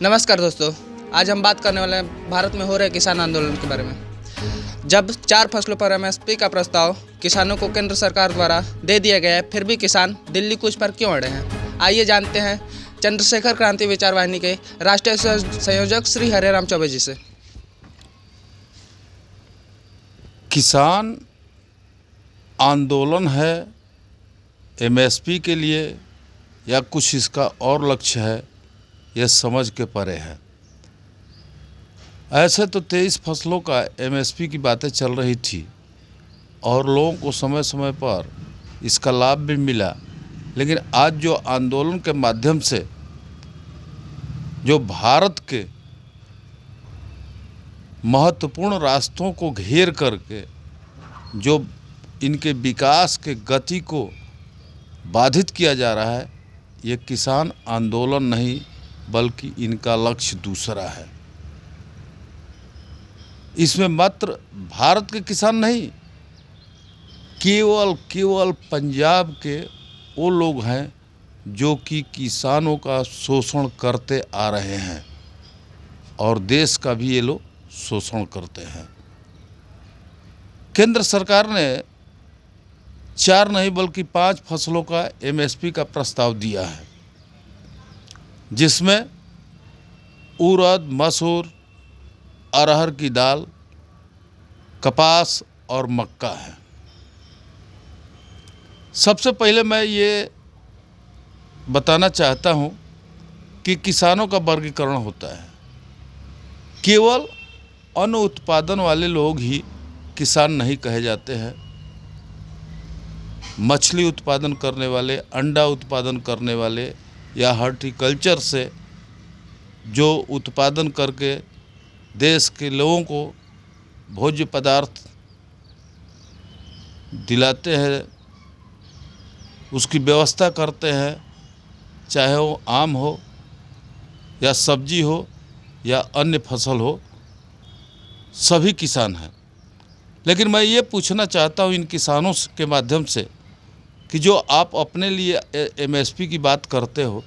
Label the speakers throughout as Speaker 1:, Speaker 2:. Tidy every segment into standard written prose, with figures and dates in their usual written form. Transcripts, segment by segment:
Speaker 1: नमस्कार दोस्तों, आज हम बात करने वाले हैं भारत में हो रहे किसान आंदोलन के बारे में। जब 4 फसलों पर एमएसपी का प्रस्ताव किसानों को केंद्र सरकार द्वारा दे दिया गया है, फिर भी किसान दिल्ली कूच पर क्यों अड़े हैं? आइए जानते हैं चंद्रशेखर क्रांति विचार वाहिनी के राष्ट्रीय संयोजक श्री हरेराम चौबे जी से।
Speaker 2: किसान आंदोलन है एमएसपी के लिए या कुछ इसका और लक्ष्य है, यह समझ के परे है। ऐसे तो 23 फसलों का एमएसपी की बातें चल रही थी और लोगों को समय समय पर इसका लाभ भी मिला, लेकिन आज जो आंदोलन के माध्यम से जो भारत के महत्वपूर्ण रास्तों को घेर करके जो इनके विकास के गति को बाधित किया जा रहा है, ये किसान आंदोलन नहीं बल्कि इनका लक्ष्य दूसरा है। इसमें मात्र भारत के किसान नहीं, केवल पंजाब के वो लोग हैं जो कि किसानों का शोषण करते आ रहे हैं और देश का भी ये लोग शोषण करते हैं। केंद्र सरकार ने 4 नहीं बल्कि 5 फसलों का एमएसपी का प्रस्ताव दिया है, जिसमें उड़द, मसूर, अरहर की दाल, कपास और मक्का है। सबसे पहले मैं ये बताना चाहता हूँ कि किसानों का वर्गीकरण होता है। केवल अन्न उत्पादन वाले लोग ही किसान नहीं कहे जाते हैं। मछली उत्पादन करने वाले, अंडा उत्पादन करने वाले या हॉर्टिकल्चर से जो उत्पादन करके देश के लोगों को भोज्य पदार्थ दिलाते हैं, उसकी व्यवस्था करते हैं, चाहे वो आम हो या सब्जी हो या अन्य फसल हो, सभी किसान हैं। लेकिन मैं ये पूछना चाहता हूँ इन किसानों के माध्यम से कि जो आप अपने लिए एमएसपी की बात करते हो,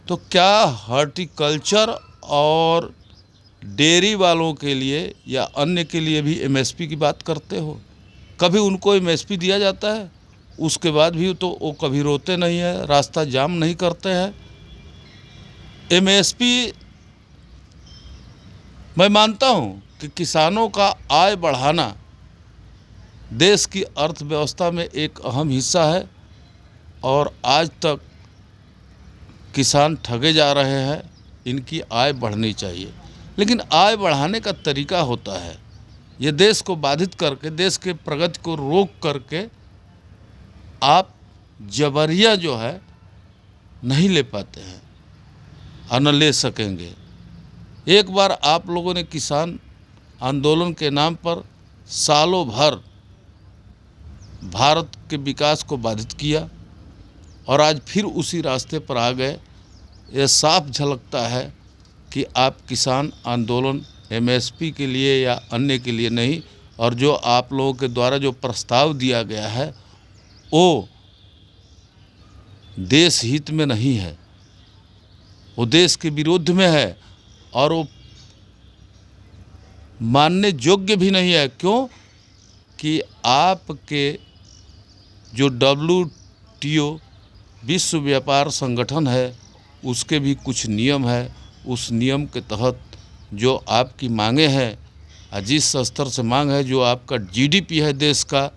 Speaker 2: तो क्या हॉर्टिकल्चर और डेयरी वालों के लिए या अन्य के लिए भी एमएसपी की बात करते हो? कभी उनको एमएसपी दिया जाता है? उसके बाद भी तो वो कभी रोते नहीं है, रास्ता जाम नहीं करते हैं। एमएसपी मैं मानता हूँ कि किसानों का आय बढ़ाना देश की अर्थव्यवस्था में एक अहम हिस्सा है और आज तक किसान ठगे जा रहे हैं। इनकी आय बढ़नी चाहिए, लेकिन आय बढ़ाने का तरीका होता है, ये देश को बाधित करके, देश के प्रगति को रोक करके आप जबरिया जो है नहीं ले पाते हैं और न ले सकेंगे। एक बार आप लोगों ने किसान आंदोलन के नाम पर सालों भर भारत के विकास को बाधित किया और आज फिर उसी रास्ते पर आ गए। ये साफ झलकता है कि आप किसान आंदोलन एमएसपी के लिए या अन्य के लिए नहीं, और जो आप लोगों के द्वारा जो प्रस्ताव दिया गया है वो देश हित में नहीं है, वो देश के विरुद्ध में है और वो मानने योग्य भी नहीं है। क्यों कि आपके जो WTO विश्व व्यापार संगठन है, उसके भी कुछ नियम है। उस नियम के तहत जो आपकी मांगें हैं, जिस स्तर से मांग है, जो आपका जीडीपी है देश का,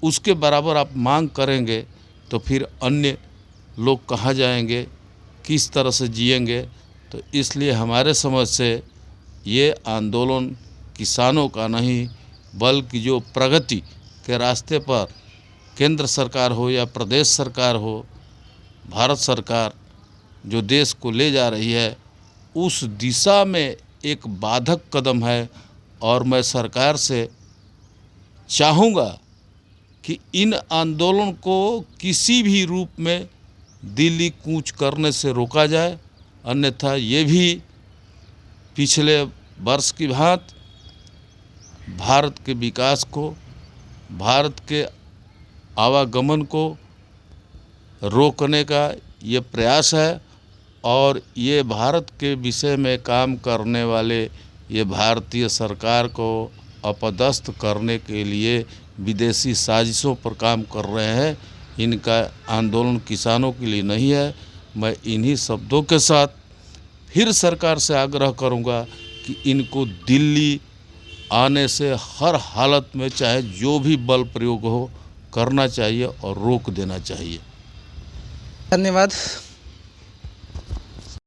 Speaker 2: उसके बराबर आप मांग करेंगे तो फिर अन्य लोग कहाँ जाएंगे, किस तरह से जिएंगे? तो इसलिए हमारे समझ से ये आंदोलन किसानों का नहीं बल्कि जो प्रगति के रास्ते पर केंद्र सरकार हो या प्रदेश सरकार हो, भारत सरकार जो देश को ले जा रही है, उस दिशा में एक बाधक कदम है। और मैं सरकार से चाहूँगा कि इन आंदोलन को किसी भी रूप में दिल्ली कूच करने से रोका जाए, अन्यथा ये भी पिछले वर्ष की भांति भारत के विकास को, भारत के आवागमन को रोकने का ये प्रयास है और ये भारत के विषय में काम करने वाले ये भारतीय सरकार को अपदस्थ करने के लिए विदेशी साजिशों पर काम कर रहे हैं। इनका आंदोलन किसानों के लिए नहीं है। मैं इन्हीं शब्दों के साथ फिर सरकार से आग्रह करूंगा कि इनको दिल्ली आने से हर हालत में चाहे जो भी बल प्रयोग हो करना चाहिए और रोक देना चाहिए।
Speaker 1: धन्यवाद।